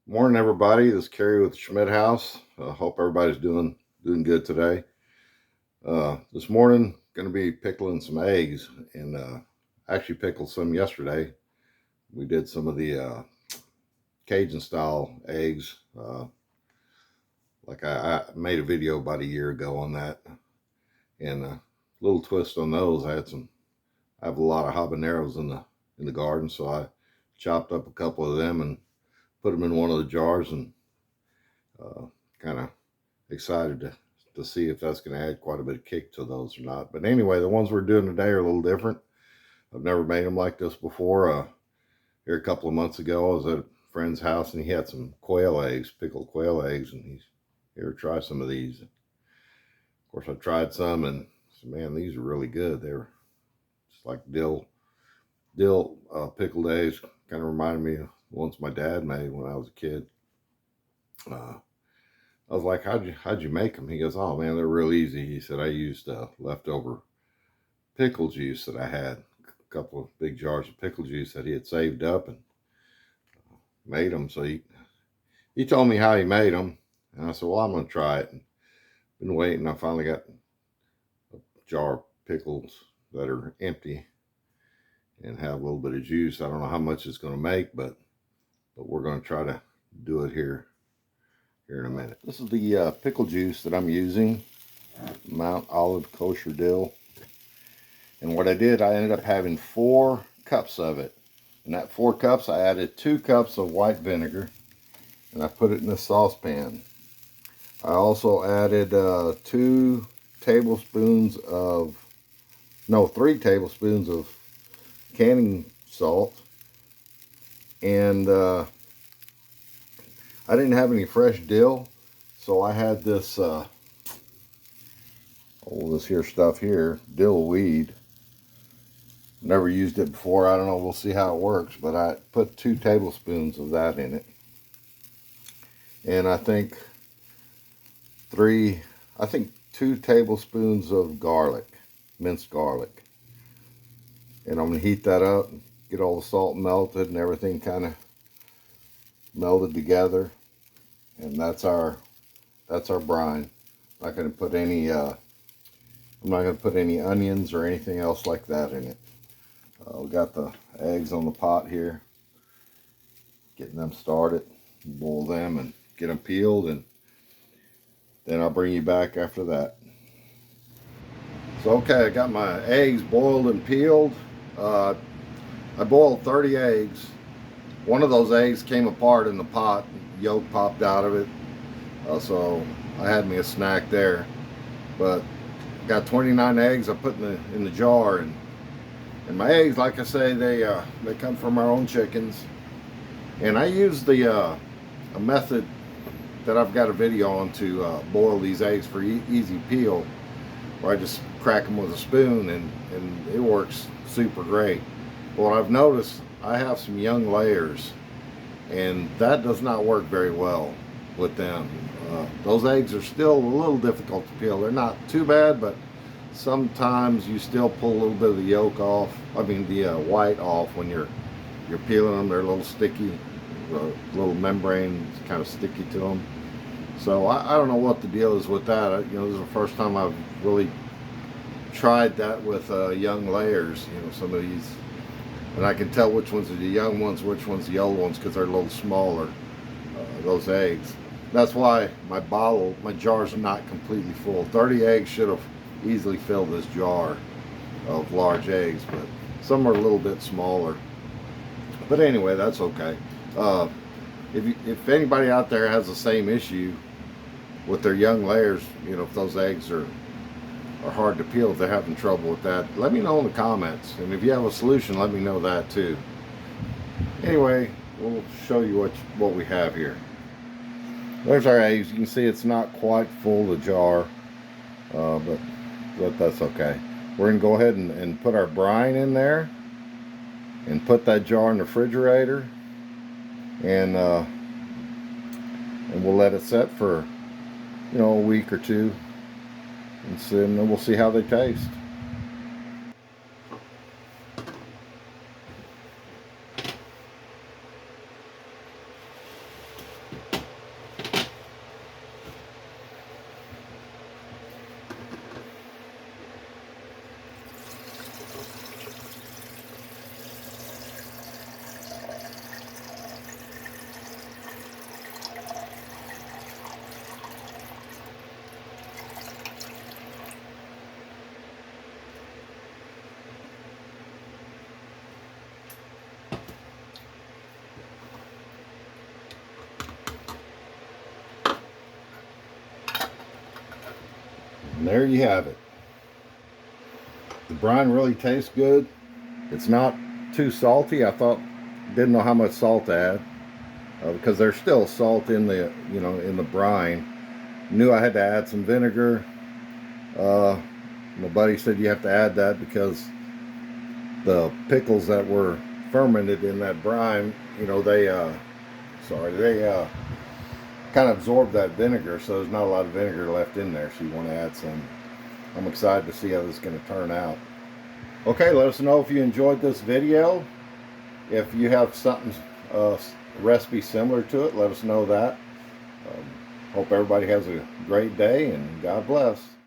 Morning, everybody. This is Kerry with Schmidt House. Hope everybody's doing good today. This morning, going to be pickling some eggs, and actually pickled some yesterday. We did some of the Cajun-style eggs. I made a video about a year ago on that, and a little twist on those. I have a lot of habaneros in the garden, so I chopped up a couple of them and put them in one of the jars, and kind of excited to see if that's going to add quite a bit of kick to those or not. But anyway, the ones we're doing today are a little different. I've never made them like this before. Here a couple of months ago, I was at a friend's house and he had some quail eggs, pickled quail eggs, and he's here, try some of these. Of course, I tried some and said, man, these are really good. They're just like dill pickled eggs. Kind of reminded me of the ones my dad made when I was a kid. I was like, how'd you make them? He goes, oh man, they're real easy. He said, I used leftover pickle juice that I had, a couple of big jars of pickle juice that he had saved up, and made them. So he told me how he made them, and I said, well, I'm going to try it. And been waiting. I finally got a jar of pickles that are empty and have a little bit of juice. I don't know how much it's going to make, but we're going to try to do it here in a minute. This is the pickle juice that I'm using, Mount Olive Kosher Dill. And what I did, I ended up having 4 cups of it. In that 4 cups, I added 2 cups of white vinegar, and I put it in a saucepan. I also added 3 tablespoons of canning salt. And I didn't have any fresh dill, so I had this this here stuff here, dill weed. Never used it before. I don't know. We'll see how it works, but I put 2 tablespoons of that in it, and I think 2 tablespoons of garlic, minced garlic. And I'm gonna heat that up, get all the salt melted and everything kind of melded together. And that's our brine. I'm not going to put any onions or anything else like that in it. We got the eggs on the pot here, getting them started. Boil them and get them peeled, and then I'll bring you back after that. So okay, I got my eggs boiled and peeled. I boiled 30 eggs. One of those eggs came apart in the pot, yolk popped out of it, so I had me a snack there. But got 29 eggs I put in the jar, and my eggs, like I say, they come from our own chickens. And I use a method that I've got a video on to boil these eggs for easy peel, where I just crack them with a spoon, and it works super great. But what I've noticed, I have some young layers, and that does not work very well with them. Those eggs are still a little difficult to peel. They're not too bad, but sometimes you still pull a little bit of the yolk off. I mean the white off when you're peeling them. They're a little sticky. The little membrane is kind of sticky to them. So I don't know what the deal is with that. This is the first time I've really tried that with young layers. Some of these. And I can tell which ones are the young ones, which ones the old ones, because they're a little smaller, those eggs. That's why my jar's not completely full. 30 eggs should have easily filled this jar of large eggs, but some are a little bit smaller. But anyway, that's okay. If anybody out there has the same issue with their young layers, if those eggs are hard to peel, if they're having trouble with that, let me know in the comments. And if you have a solution, let me know that too. Anyway, we'll show you what we have here. There's our eggs. You can see it's not quite full, the jar, but that's okay. We're going to go ahead and put our brine in there and put that jar in the refrigerator, and we'll let it set for a week or two, and then we'll see how they taste. there you have it. The brine really tastes good. It's not too salty. Didn't know how much salt to add because there's still salt in the, in the brine. Knew I had to add some vinegar. My buddy said you have to add that because the pickles that were fermented in that brine, they kind of absorb that vinegar, so there's not a lot of vinegar left in there, so you want to add some. I'm excited to see how this is going to turn out. Okay, let us know if you enjoyed this video. If you have something, recipe similar to it, let us know that. Hope everybody has a great day, and God bless.